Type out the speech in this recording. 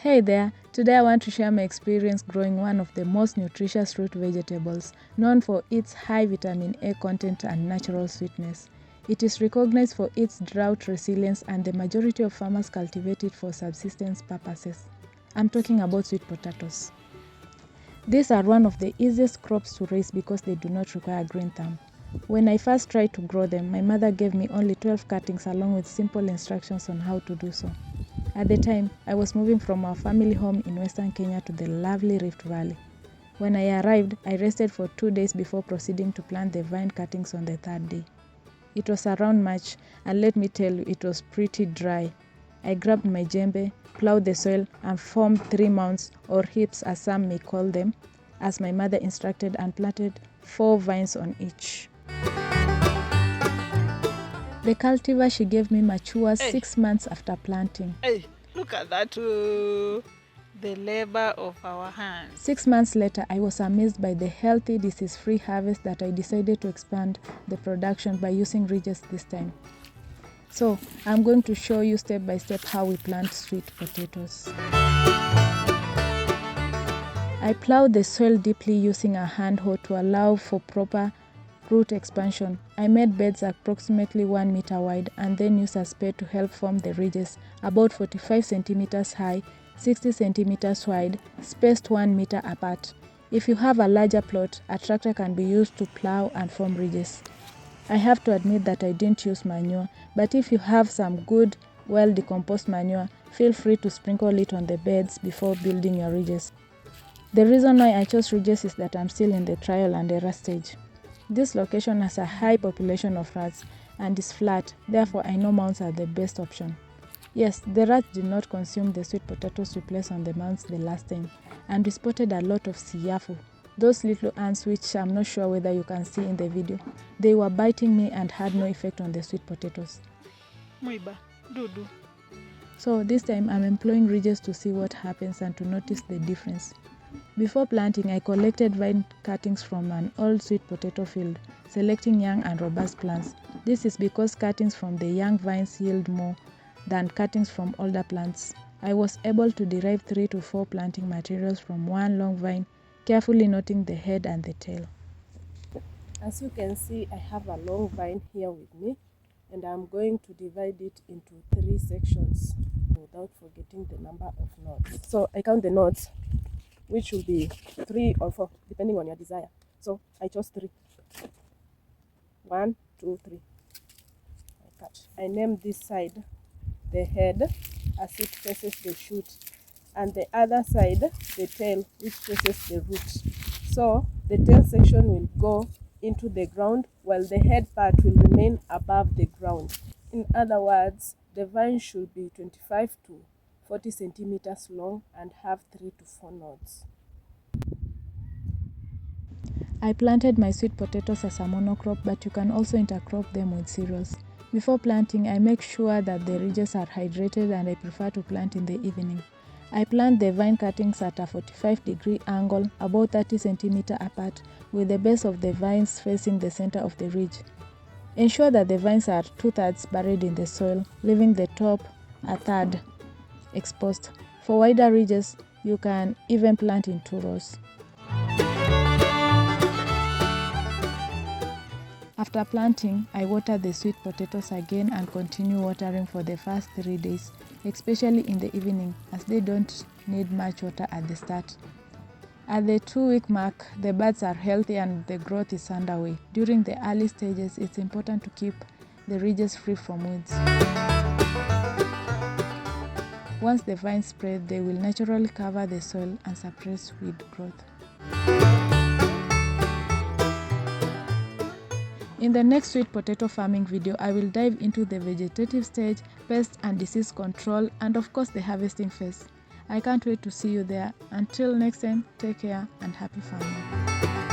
Hey there, today I want to share my experience growing one of the most nutritious root vegetables, known for its high vitamin A content and natural sweetness. It is recognized for its drought resilience and the majority of farmers cultivate it for subsistence purposes. I'm talking about sweet potatoes. These are one of the easiest crops to raise because they do not require green thumb. When I first tried to grow them, my mother gave me only 12 cuttings along with simple instructions on how to do so. At the time, I was moving from our family home in Western Kenya to the lovely Rift Valley. When I arrived, I rested for 2 days before proceeding to plant the vine cuttings on the third day. It was around March, and let me tell you, it was pretty dry. I grabbed my djembe, plowed the soil, and formed 3 mounds, or heaps as some may call them, as my mother instructed, and planted 4 vines on each. The cultivar she gave me matures 6 months after planting. Hey, look at that, the labor of our hands. 6 months later, I was amazed by the healthy, disease-free harvest that I decided to expand the production by using ridges this time. So, I'm going to show you step by step how we plant sweet potatoes. I plowed the soil deeply using a hand hoe to allow for proper root expansion. I made beds approximately 1 meter wide and then used a spade to help form the ridges, about 45 centimeters high, 60 centimeters wide, spaced 1 meter apart. If you have a larger plot, a tractor can be used to plow and form ridges. I have to admit that I didn't use manure, but if you have some good, well-decomposed manure, feel free to sprinkle it on the beds before building your ridges. The reason why I chose ridges is that I'm still in the trial and error stage. This location has a high population of rats and is flat, therefore I know mounds are the best option. Yes, the rats did not consume the sweet potatoes we placed on the mounds the last time, and we spotted a lot of siafu, those little ants which I'm not sure whether you can see in the video. They were biting me and had no effect on the sweet potatoes. Muiba, dudu. So this time I'm employing ridges to see what happens and to notice the difference. Before planting, I collected vine cuttings from an old sweet potato field, selecting young and robust plants. This is because cuttings from the young vines yield more than cuttings from older plants. I was able to derive 3 to 4 planting materials from one long vine, carefully noting the head and the tail. As you can see, I have a long vine here with me, and I'm going to divide it into 3 sections without forgetting the number of knots. So I count the knots, which will be 3 or 4 depending on your desire. So I chose 3. 1, 2, 3. I cut. I name this side the head as it faces the shoot, and the other side the tail, which faces the root. So the tail section will go into the ground while the head part will remain above the ground. In other words, the vine should be 25 to 40 centimeters long and have 3 to 4 nodes. I planted my sweet potatoes as a monocrop, but you can also intercrop them with cereals. Before planting, I make sure that the ridges are hydrated and I prefer to plant in the evening. I plant the vine cuttings at a 45-degree angle, about 30 centimeters apart, with the base of the vines facing the center of the ridge. Ensure that the vines are 2/3 buried in the soil, leaving the top a third exposed. For wider ridges, you can even plant in 2 rows. After planting, I water the sweet potatoes again and continue watering for the first 3 days, especially in the evening, as they don't need much water at the start. At the 2-week mark, the buds are healthy and the growth is underway. During the early stages, it's important to keep the ridges free from weeds. Once the vines spread, they will naturally cover the soil and suppress weed growth. In the next sweet potato farming video, I will dive into the vegetative stage, pest and disease control, and of course the harvesting phase. I can't wait to see you there. Until next time, take care and happy farming.